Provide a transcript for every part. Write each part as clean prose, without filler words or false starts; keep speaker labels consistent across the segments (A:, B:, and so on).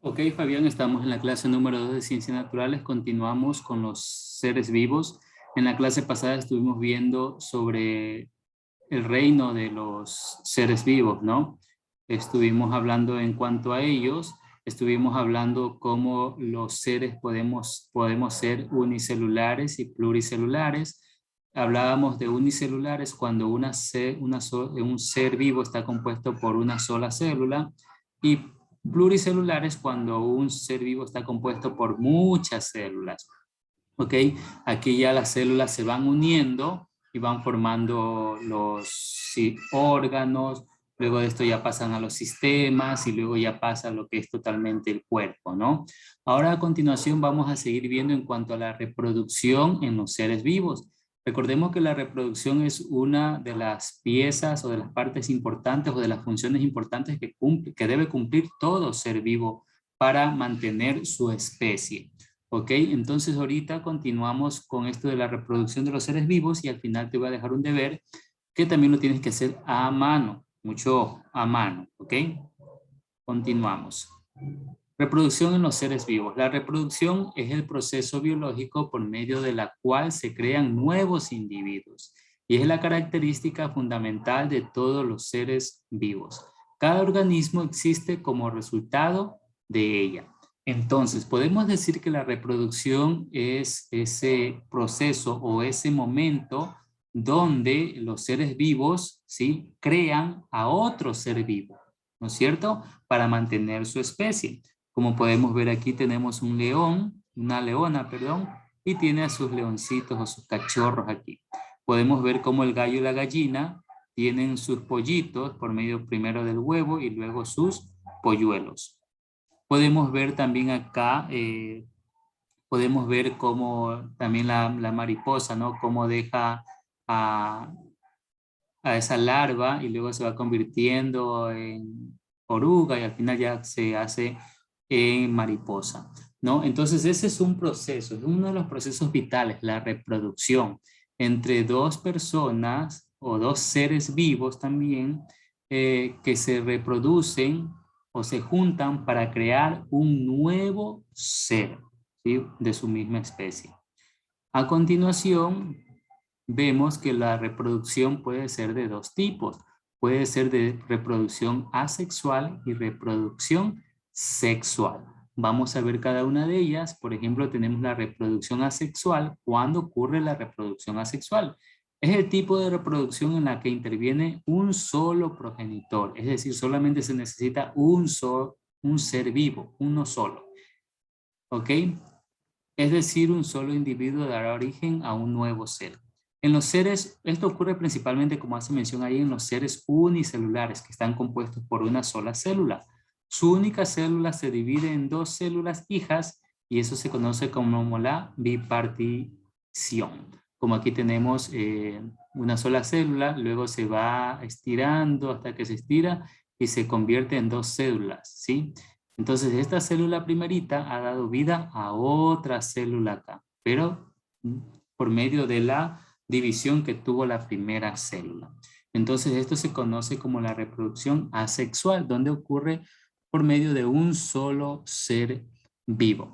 A: Ok, Fabián, estamos en la clase número 2 de Ciencias Naturales. Continuamos con los seres vivos. En la clase pasada estuvimos viendo sobre el reino de los seres vivos, ¿no? Estuvimos hablando en cuanto a ellos, estuvimos hablando cómo los seres podemos ser unicelulares y pluricelulares. Hablábamos de unicelulares cuando un ser vivo está compuesto por una sola célula y pluricelulares cuando un ser vivo está compuesto por muchas células. ¿Ok? Aquí ya las células se van uniendo y van formando los órganos, luego de esto ya pasan a los sistemas y luego ya pasa a lo que es totalmente el cuerpo, ¿no? Ahora a continuación vamos a seguir viendo en cuanto a la reproducción en los seres vivos. Recordemos que la reproducción es una de las piezas o de las partes importantes o de las funciones importantes que debe cumplir todo ser vivo para mantener su especie. Ok, entonces ahorita continuamos con esto de la reproducción de los seres vivos y al final te voy a dejar un deber que también lo tienes que hacer a mano, mucho ojo, a mano, ok. Continuamos. Reproducción en los seres vivos. La reproducción es el proceso biológico por medio de la cual se crean nuevos individuos y es la característica fundamental de todos los seres vivos. Cada organismo existe como resultado de ella. Entonces, podemos decir que la reproducción es ese proceso o ese momento donde los seres vivos, ¿sí?, crean a otro ser vivo, ¿no es cierto?, para mantener su especie. Como podemos ver aquí tenemos un león, una leona, perdón, y tiene a sus leoncitos o sus cachorros aquí. Podemos ver cómo el gallo y la gallina tienen sus pollitos por medio primero del huevo y luego sus polluelos. Podemos ver también acá, podemos ver cómo también la mariposa, ¿no? Cómo deja a, a esa larva y luego se va convirtiendo en oruga y al final ya se hace en mariposa, ¿no? Entonces ese es un proceso, es uno de los procesos vitales, la reproducción entre dos personas o dos seres vivos también que se reproducen o se juntan para crear un nuevo ser, ¿sí?, de su misma especie. A continuación, vemos que la reproducción puede ser de dos tipos. Puede ser de reproducción asexual y reproducción sexual. Vamos a ver cada una de ellas. Por ejemplo, tenemos la reproducción asexual. ¿Cuándo ocurre la reproducción asexual? Es el tipo de reproducción en la que interviene un solo progenitor. Es decir, solamente se necesita un ser vivo, uno solo. ¿Ok? Es decir, un solo individuo dará origen a un nuevo ser. En los seres, esto ocurre principalmente, como hace mención ahí, en los seres unicelulares que están compuestos por una sola célula. Su única célula se divide en dos células hijas y eso se conoce como la bipartición. Como aquí tenemos una sola célula, luego se va estirando hasta que se estira y se convierte en dos células, ¿sí? Entonces, esta célula primerita ha dado vida a otra célula acá, pero por medio de la división que tuvo la primera célula. Entonces, esto se conoce como la reproducción asexual, donde ocurre por medio de un solo ser vivo.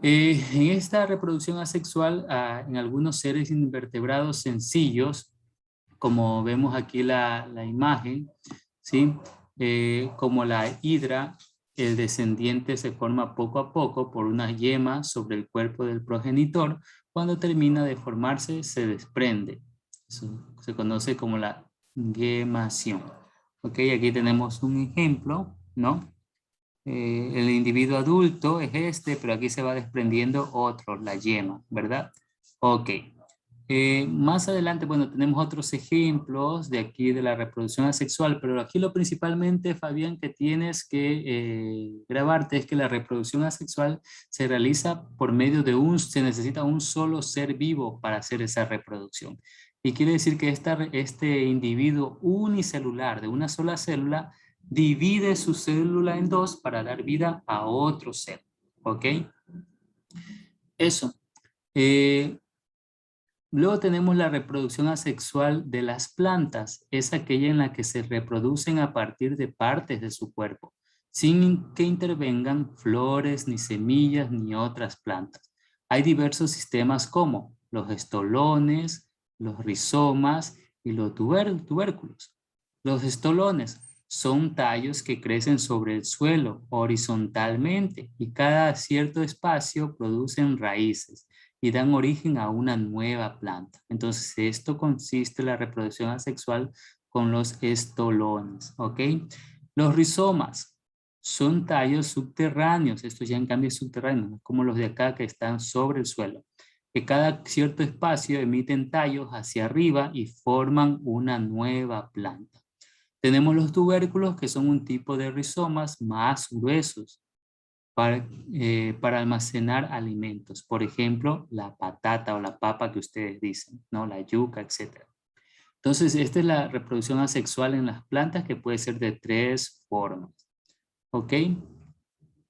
A: En esta reproducción asexual, en algunos seres invertebrados sencillos, como vemos aquí la imagen, ¿sí? Como la hidra, el descendiente se forma poco a poco por una yema sobre el cuerpo del progenitor. Cuando termina de formarse, se desprende. Eso se conoce como la gemación. Ok, aquí tenemos un ejemplo, ¿no? El individuo adulto es este, pero aquí se va desprendiendo otro, la yema, ¿verdad? Ok. Más adelante, bueno, tenemos otros ejemplos de aquí de la reproducción asexual, pero aquí lo principalmente, Fabián, que tienes que grabarte es que la reproducción asexual se realiza por medio de se necesita un solo ser vivo para hacer esa reproducción. Y quiere decir que este individuo unicelular de una sola célula divide su célula en dos para dar vida a otro ser, ¿ok? Eso. Luego tenemos la reproducción asexual de las plantas. Es aquella en la que se reproducen a partir de partes de su cuerpo. sin que intervengan flores, ni semillas, ni otras plantas. Hay diversos sistemas como los estolones, los rizomas y los tubérculos. Los estolones son tallos que crecen sobre el suelo horizontalmente y cada cierto espacio producen raíces y dan origen a una nueva planta. Entonces, esto consiste en la reproducción asexual con los estolones, ¿ok? Los rizomas son tallos subterráneos, estos ya en cambio subterráneos, como los de acá que están sobre el suelo, que cada cierto espacio emiten tallos hacia arriba y forman una nueva planta. Tenemos los tubérculos, que son un tipo de rizomas más gruesos para almacenar alimentos. Por ejemplo, la patata o la papa que ustedes dicen, ¿no? La yuca, etc. Entonces, esta es la reproducción asexual en las plantas, que puede ser de 3 formas. ¿Ok?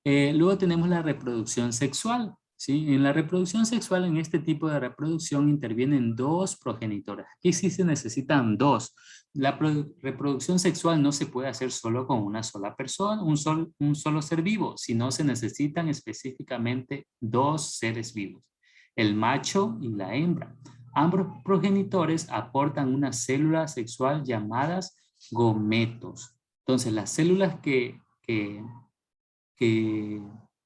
A: Luego tenemos la reproducción sexual. ¿Sí? En la reproducción sexual, en este tipo de reproducción, intervienen 2 progenitores. Aquí sí se necesitan 2. La reproducción sexual no se puede hacer solo con una sola persona, un solo ser vivo, sino se necesitan específicamente 2 seres vivos, el macho y la hembra. Ambos progenitores aportan una célula sexual llamadas gometos. Entonces, las células que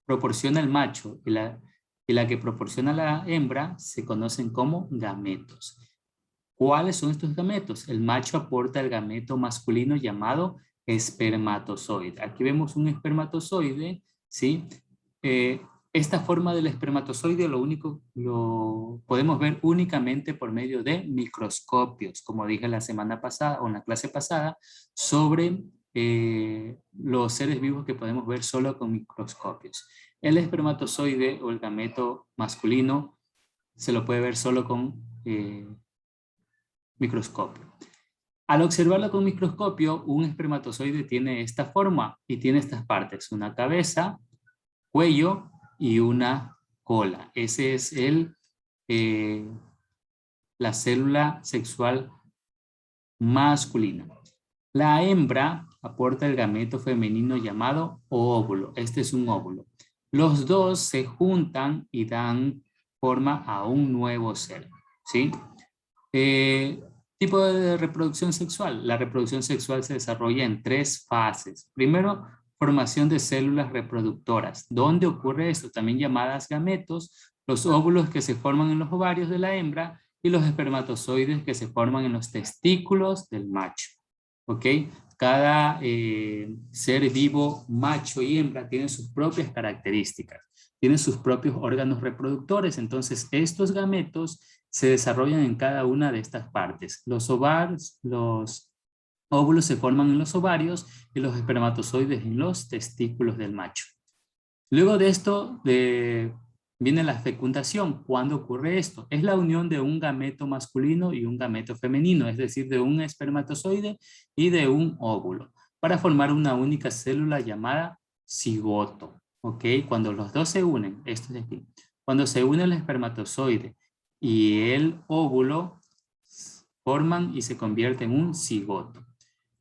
A: proporciona el macho y la que proporciona la hembra se conocen como gametos. ¿Cuáles son estos gametos? El macho aporta el gameto masculino llamado espermatozoide. Aquí vemos un espermatozoide, ¿sí? Esta forma del espermatozoide lo podemos ver únicamente por medio de microscopios, como dije la semana pasada o en la clase pasada, sobre los seres vivos que podemos ver solo con microscopios. El espermatozoide o el gameto masculino se lo puede ver solo con microscopio. Al observarlo con microscopio, un espermatozoide tiene esta forma y tiene estas partes, una cabeza, cuello y una cola. Ese es la célula sexual masculina. La hembra aporta el gameto femenino llamado óvulo. Este es un óvulo. Los dos se juntan y dan forma a un nuevo ser. ¿Sí? Tipo de reproducción sexual. La reproducción sexual se desarrolla en 3 fases. Primero, formación de células reproductoras. ¿Dónde ocurre esto? También llamadas gametos, los óvulos que se forman en los ovarios de la hembra y los espermatozoides que se forman en los testículos del macho. ¿Ok? Cada ser vivo, macho y hembra, tiene sus propias características, tienen sus propios órganos reproductores. Entonces, estos gametos se desarrollan en cada una de estas partes. Los óvulos se forman en los ovarios y los espermatozoides en los testículos del macho. Luego de esto viene la fecundación. ¿Cuándo ocurre esto? Es la unión de un gameto masculino y un gameto femenino, es decir, de un espermatozoide y de un óvulo, para formar una única célula llamada cigoto. ¿Ok? Cuando los dos se unen, esto es aquí, cuando se une el espermatozoide y el óvulo, forman y se convierte en un cigoto.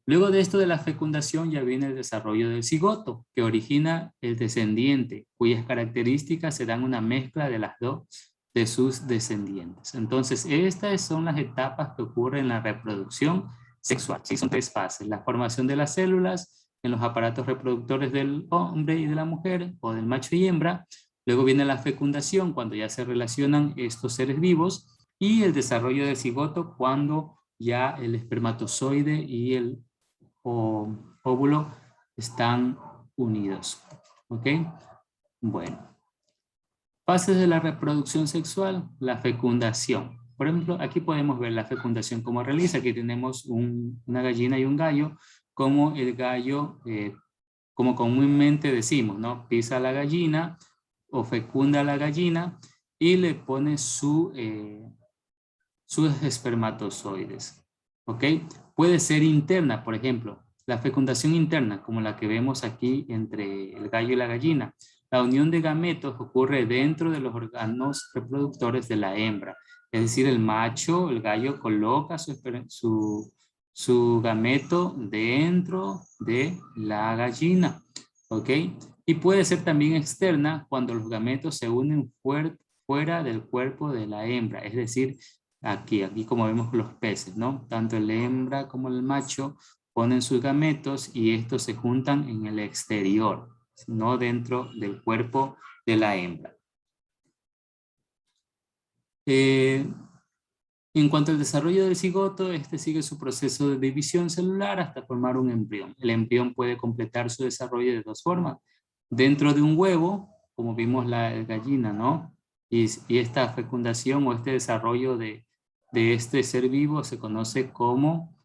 A: Luego de esto de la fecundación ya viene el desarrollo del cigoto, que origina el descendiente, cuyas características serán una mezcla de las dos de sus descendientes. Entonces, estas son las etapas que ocurren en la reproducción sexual. Sí, son 3 fases. La formación de las células en los aparatos reproductores del hombre y de la mujer, o del macho y hembra. Luego viene la fecundación, cuando ya se relacionan estos seres vivos, y el desarrollo del cigoto, cuando ya el espermatozoide y el óvulo están unidos. ¿Ok? Bueno. Fases de la reproducción sexual, la fecundación. Por ejemplo, aquí podemos ver la fecundación cómo realiza. Aquí tenemos una gallina y un gallo, como el gallo, como comúnmente decimos, ¿no? Pisa la gallina o fecunda la gallina y le pone sus espermatozoides. ¿Ok? Puede ser interna, por ejemplo, la fecundación interna, como la que vemos aquí entre el gallo y la gallina. La unión de gametos ocurre dentro de los órganos reproductores de la hembra. Es decir, el macho, el gallo, coloca su gameto dentro de la gallina. ¿ok? Y puede ser también externa cuando los gametos se unen fuera del cuerpo de la hembra, es decir, aquí como vemos los peces, ¿no? Tanto la hembra como el macho ponen sus gametos y estos se juntan en el exterior, no dentro del cuerpo de la hembra. En cuanto al desarrollo del cigoto, este sigue su proceso de división celular hasta formar un embrión. El embrión puede completar su desarrollo de dos formas. Dentro de un huevo, como vimos la gallina, ¿no? Y esta fecundación o este desarrollo de este ser vivo se conoce como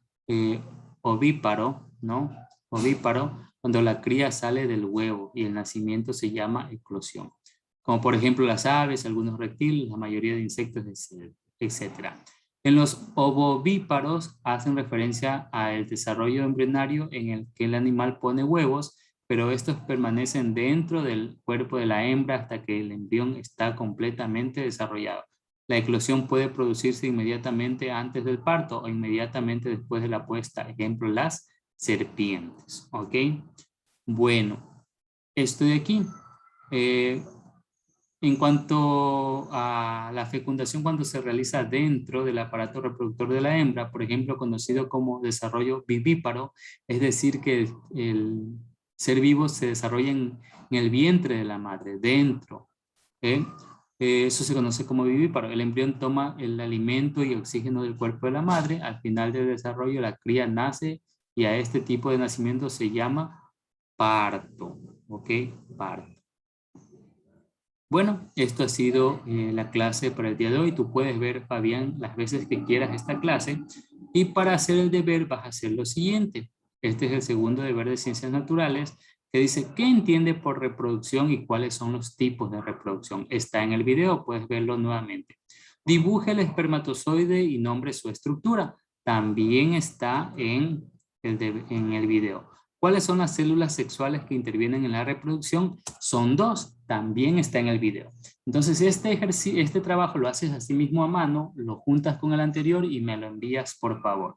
A: ovíparo, ¿no? Ovíparo, cuando la cría sale del huevo y el nacimiento se llama eclosión. Como por ejemplo las aves, algunos reptiles, la mayoría de insectos, etc. En los ovovíparos hacen referencia al desarrollo embrionario en el que el animal pone huevos, pero estos permanecen dentro del cuerpo de la hembra hasta que el embrión está completamente desarrollado. La eclosión puede producirse inmediatamente antes del parto o inmediatamente después de la puesta, ejemplo, las serpientes, ¿ok? Bueno, estoy aquí. En cuanto a la fecundación cuando se realiza dentro del aparato reproductor de la hembra, por ejemplo, conocido como desarrollo vivíparo, es decir, que el ser vivo se desarrolla en el vientre de la madre, dentro. ¿eh? Eso se conoce como vivíparo. El embrión toma el alimento y oxígeno del cuerpo de la madre. Al final del desarrollo, la cría nace y a este tipo de nacimiento se llama parto. ¿Ok? Parto. Bueno, esto ha sido la clase para el día de hoy. Tú puedes ver, Fabián, las veces que quieras esta clase. Y para hacer el deber vas a hacer lo siguiente. Este es el segundo deber de Ciencias Naturales, que dice, ¿qué entiende por reproducción y cuáles son los tipos de reproducción? Está en el video, puedes verlo nuevamente. Dibuje el espermatozoide y nombre su estructura. También está en el video. ¿Cuáles son las células sexuales que intervienen en la reproducción? Son dos, también está en el video. Entonces este trabajo lo haces así mismo a mano, lo juntas con el anterior y me lo envías por favor.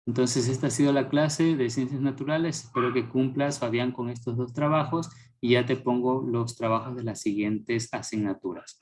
A: Entonces esta ha sido la clase de Ciencias Naturales. Espero que cumplas, Fabián, con estos dos trabajos y ya te pongo los trabajos de las siguientes asignaturas.